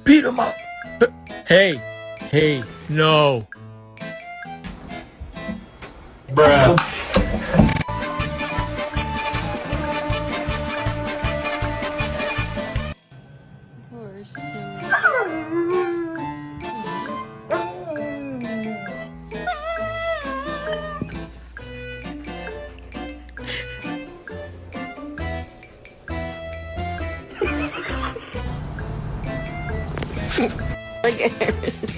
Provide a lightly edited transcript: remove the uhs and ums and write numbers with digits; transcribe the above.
Peter, Mom. Hey, hey, no. Bruh. Look at Harrison's.